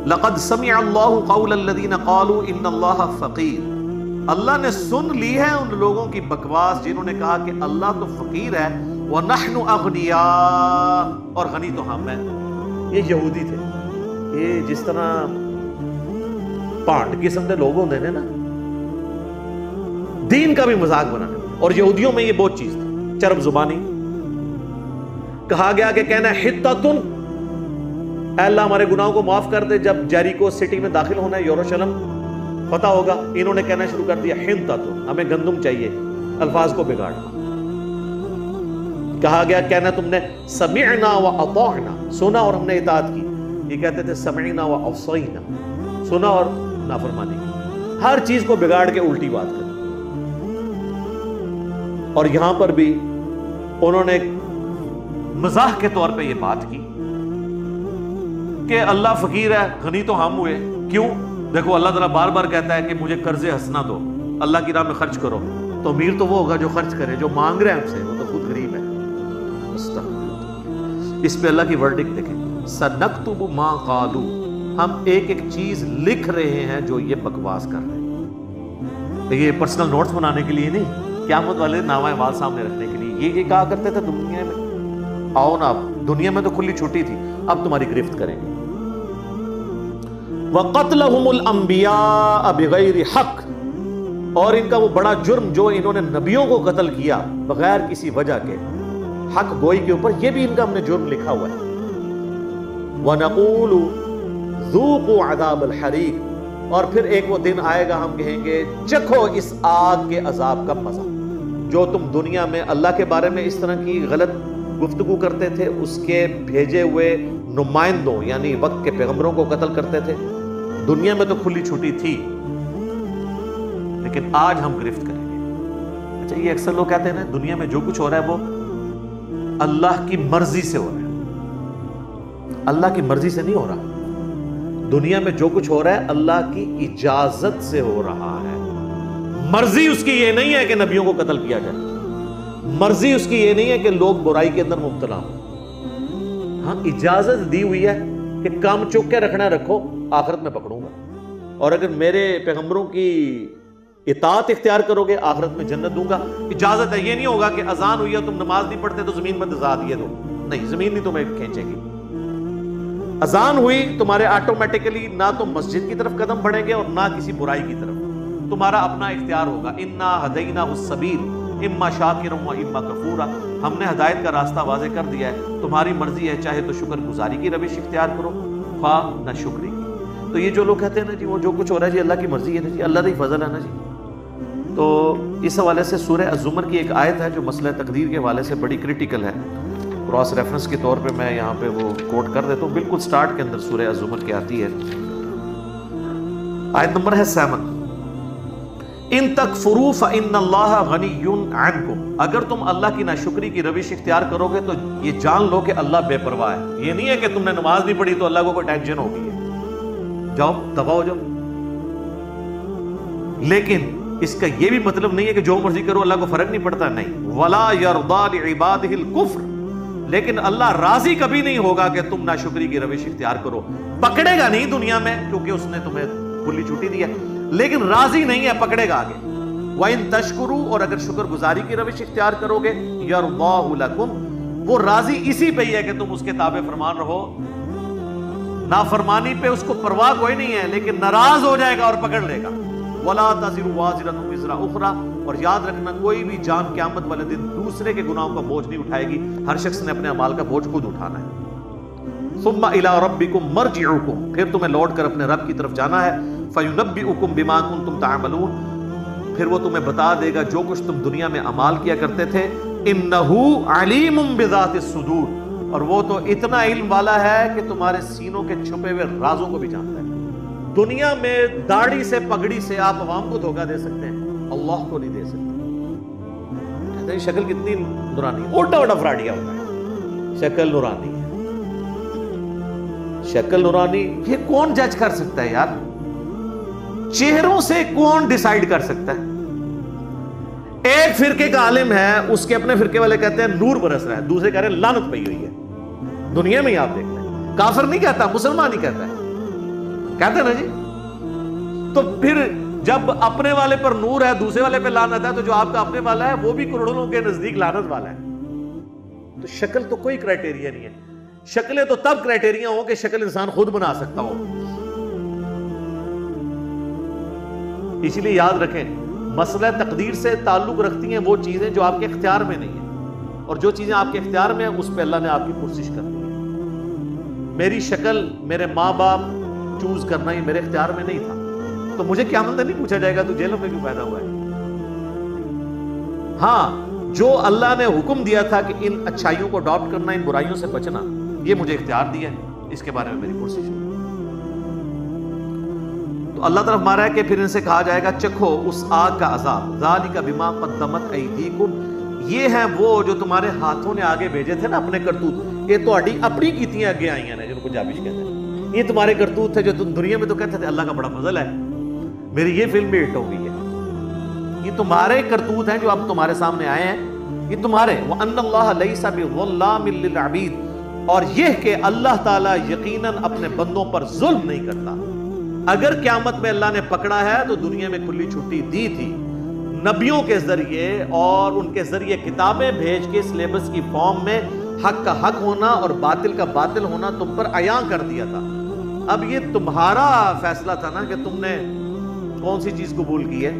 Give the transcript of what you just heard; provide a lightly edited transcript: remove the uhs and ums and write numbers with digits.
لقد سمع اللہ قول الذین قالوا ان اللہ فقیر، اللہ نے سن لی ہے ان لوگوں کی بکواس جنہوں نے کہا کہ اللہ تو فقیر ہے، وَنَحْنُ أَغْنِيَاء، اور غنی تو ہم ہیں۔ یہ یہودی تھے، یہ جس طرح پانڈ قسم کے لوگ ہوتے ہیں نا، دین کا بھی مذاق بنانے، اور یہودیوں میں یہ بہت چیز تھی، چرب زبانی۔ کہا گیا کہ کہنا ہے حطتن، اے اللہ ہمارے گناہوں کو معاف کر دے، جب جیریکو سٹی میں داخل ہونا ہے، یروشلم فتح ہوگا، انہوں نے کہنا شروع کر دیا حنطتن، ہمیں گندم چاہیے، الفاظ کو بگاڑنا۔ کہا گیا کہنا تم نے سمعنا واطعنا، سنا اور ہم نے اطاعت کی، یہ کہتے تھے سمعنا وعصینا، سنا اور نافرمانی کی، ہر چیز کو بگاڑ کے الٹی بات کر۔ اور یہاں پر بھی انہوں نے مزاح کے طور پہ یہ بات کی کہ اللہ فقیر ہے، غنی تو ہم ہوئے، کیوں؟ دیکھو اللہ تعالیٰ بار بار کہتا ہے کہ مجھے قرض حسنہ دو، اللہ کی راہ میں خرچ کرو، تو امیر تو وہ ہوگا جو خرچ کرے، جو مانگ رہے ہیں ہم سے وہ تو خود غریب ہے۔ اس پہ اللہ کی ورڈکٹ دیکھیں، سَنَكْتُبُ مَا قَالُوا، ہم ایک ایک چیز لکھ رہے ہیں جو یہ بکواس کر رہے ہیں۔ یہ پرسنل نوٹس بنانے کے لیے نہیں، قیامت والے نامہ اعمال سامنے رکھنے کے لیے۔ یہ کہا کرتے تھے دنیا میں آؤ نا، دنیا میں تو کھلی چھٹی تھی، اب تمہاری گرفت کریں گے۔ وَقَتْلَهُمُ الْأَنْبِيَاءَ بِغَيْرِ حَقٍّ، اور ان کا وہ بڑا جرم جو انہوں نے نبیوں کو قتل کیا بغیر کسی وجہ کے، حق گوئی کے اوپر، یہ بھی ان کا ہم نے جرم لکھا ہوا ہے۔ وَنَقُولُ ذُوقُوا عَذَابَ الْحَرِيقِ، اور پھر ایک وہ دن آئے گا ہم کہیں گے چکھو اس آگ کے عذاب کا مزہ، جو تم دنیا میں اللہ کے بارے میں اس طرح کی غلط گفتگو کرتے تھے، اس کے بھیجے ہوئے نمائندوں یعنی وقت کے پیغمبروں کو قتل کرتے تھے، دنیا میں تو کھلی چھٹی تھی، لیکن آج ہم گرفت کریں گے۔ اچھا، یہ اکثر لوگ کہتے ہیں نا دنیا میں جو کچھ ہو رہا ہے وہ اللہ کی مرضی سے ہو رہا ہے، اللہ کی مرضی سے نہیں ہو رہا، دنیا میں جو کچھ ہو رہا ہے اللہ کی اجازت سے ہو رہا ہے۔ مرضی اس کی یہ نہیں ہے کہ نبیوں کو قتل کیا جائے، مرضی اس کی یہ نہیں ہے کہ لوگ برائی کے اندر مبتلا ہوں، ہاں اجازت دی ہوئی ہے کہ کام چوک کے رکھنا رکھو، آخرت میں پکڑوں گا، اور اگر میرے پیغمبروں کی اطاعت اختیار کرو گے آخرت میں جنت دوں گا۔ اجازت ہے، یہ نہیں ہوگا کہ اذان ہوئی ہے تم نماز نہیں پڑھتے تو زمین میں دزا دیے دو، نہیں، زمین نہیں تمہیں کھینچے گی۔ اذان ہوئی تمہارے آٹومیٹیکلی نہ تم مسجد کی طرف قدم بڑھیں گے اور نہ کسی برائی کی طرف، تمہارا اپنا اختیار ہوگا۔ انا ہدیناہ السبیل اما شاکرا و اما کفورا، ہم نے ہدایت کا راستہ واضح کر دیا ہے، تمہاری مرضی ہے، چاہے تو شکر گزاری کی روش اختیار کرو، خواہ نہ شکری کی۔ تو یہ جو لوگ کہتے ہیں نا جی وہ جو کچھ ہو رہا ہے جی اللہ کی مرضی ہے نا جی، اللہ کا ہی فضل ہے نا جی، تو اس حوالے سے سورہ الزمر کی ایک آیت ہے جو مسئلہ تقدیر کے حوالے سے بڑی کریٹیکل ہے، کراس ریفرنس کے طور پہ میں یہاں پہ وہ کوٹ کر دیتا ہوں، بالکل سٹارٹ کے اندر سورہ الزمر کی آتی ہے، آیت نمبر ہے 7، ان تکفروا فإن اللہ غنی عنکم، اگر تم اللہ کی ناشکری کی روش اختیار کرو گے تو یہ جان لو کہ اللہ بے پرواہ ہے۔ یہ نہیں ہے کہ تم نے نماز نہیں پڑھی تو اللہ کو کوئی ٹینشن ہوگی ہے، جاؤ دفع ہو جاؤ، لیکن اس کا یہ بھی مطلب نہیں ہے کہ جو مرضی کرو اللہ کو فرق نہیں پڑتا، نہیں، ولا یرضی لعبادہ الکفر، لیکن اللہ راضی کبھی نہیں ہوگا کہ تم ناشکری کی روش اختیار کرو، پکڑے گا نہیں دنیا میں کیونکہ اس نے تمہیں کھلی چھٹی دی ہے، لیکن راضی نہیں ہے، پکڑے گا آگے۔ وَإِن تَشْكُرُوا، اور اگر شکر گزاری کی روش اختیار کرو گے، يَرْضَاهُ لَكُمْ، وہ راضی اسی پہ ہی ہے کہ تم اس کے تابع فرمان رہو، نافرمانی پہ اس کو پرواہ کوئی نہیں ہے، لیکن ناراض ہو جائے گا اور پکڑ لے گا۔ وَلَا تَزِرُ وَازِرَةٌ وِزْرَ أُخْرَى، اور یاد رکھنا کوئی بھی جان قیامت والے دن دوسرے کے گناہوں کا بوجھ نہیں اٹھائے گی، ہر شخص نے اپنے اعمال کا بوجھ خود اٹھانا ہے۔ ثُمَّ إِلَىٰ رَبِّكُمْ مَرْجِعُكُمْ، پھر تمہیں لوٹ کر اپنے رب کی طرف جانا ہے، فَيُنَبِّئُكُمْ بِمَا كُنتُمْ تَعْمَلُونَ، پھر وہ تمہیں بتا دے گا جو کچھ تم دنیا میں اعمال کیا کرتے تھے۔ إِنَّهُ عَلِيمٌ بِذَاتِ الصُّدُورِ، اور وہ تو اتنا علم والا ہے کہ تمہارے سینوں کے چھپے ہوئے رازوں کو بھی جانتا ہے۔ دنیا میں داڑھی سے پگڑی سے آپ عوام کو دھوکہ دے سکتے ہیں، اللہ کو نہیں دے سکتے۔ کہتے ہیں شکل کتنی نورانی، اولٹا اولٹا فراڈیا ہوتا ہے، شکل نورانی ہے، شکل نورانی، یہ کون جج کر سکتا ہے یار؟ چہروں سے کون ڈیسائیڈ کر سکتا ہے؟ ایک فرقے کا عالم ہے، اس کے اپنے فرقے والے کہتے ہیں نور برس رہا ہے، دوسرے کہہ رہے ہیں لعنت پئی ہوئی ہے، دنیا میں ہی آپ دیکھ لیں، کافر نہیں کہتا، مسلمان ہی کہتا ہے، کہتے ہیں نا جی. تو پھر جب اپنے والے پر نور ہے دوسرے والے پہ لعنت ہے, تو جو آپ کا اپنے والا ہے وہ بھی کروڑوں کے نزدیک لعنت والا ہے. تو شکل تو کوئی کرائٹیریا نہیں ہے. شکلیں تو تب کرائٹیریا ہو کہ شکل انسان خود بنا سکتا ہو. اسی لیے یاد رکھیں, مسئلہ تقدیر سے تعلق رکھتی ہیں وہ چیزیں جو آپ کے اختیار میں نہیں ہیں, اور جو چیزیں آپ کے اختیار میں ہیں اس پہ اللہ نے آپ کی پرسش کرنی ہے. میری شکل میرے ماں باپ چوز کرنا یہ میرے اختیار میں نہیں تھا, تو مجھے قیامت میں نہیں پوچھا جائے گا تو جیلوں میں کیوں پیدا ہوا ہے. ہاں, جو اللہ نے حکم دیا تھا کہ ان اچھائیوں کو اڈاپٹ کرنا, ان برائیوں سے بچنا, یہ مجھے اختیار دیا ہے, اس کے بارے میں میری پرسش ہوئی. تو اللہ طرف مارا ہے کہ پھر ان سے کہا جائے گا چکھو اس آگ کا عذاب, ذالک بما قدمت ایدیکم, یہ ہیں وہ جو تمہارے ہاتھوں نے آگے بھیجے تھے نا اپنے کرتوت. یہ تو اپنی کیتیاں آگے آئی ہیں جن کو جابش کہتے ہیں. یہ تمہارے کرتوت تھے جو تم دنیا میں تو کہتے تھے اللہ کا بڑا فضل ہے, میری یہ فلم بھی ہٹ ہو گئی ہے. یہ تمہارے کرتوت ہیں جو اب تمہارے سامنے آئے ہیں, یہ تمہارے. وَأَنَّ اللَّهَ لَيْسَ بِظَلَّامٍ لِّلْعَبِيدِ, اور یہ کہ اللہ تعالیٰ یقیناً اپنے بندوں پر ظلم نہیں کرتا. اگر قیامت میں اللہ نے پکڑا ہے تو دنیا میں کھلی چھٹی دی تھی, نبیوں کے ذریعے اور ان کے ذریعے کتابیں بھیج کے سلیبس کی فارم میں حق کا حق ہونا اور باطل کا باطل ہونا تم پر عیاں کر دیا تھا. اب یہ تمہارا فیصلہ تھا نا کہ تم نے کون سی چیز قبول کی ہے.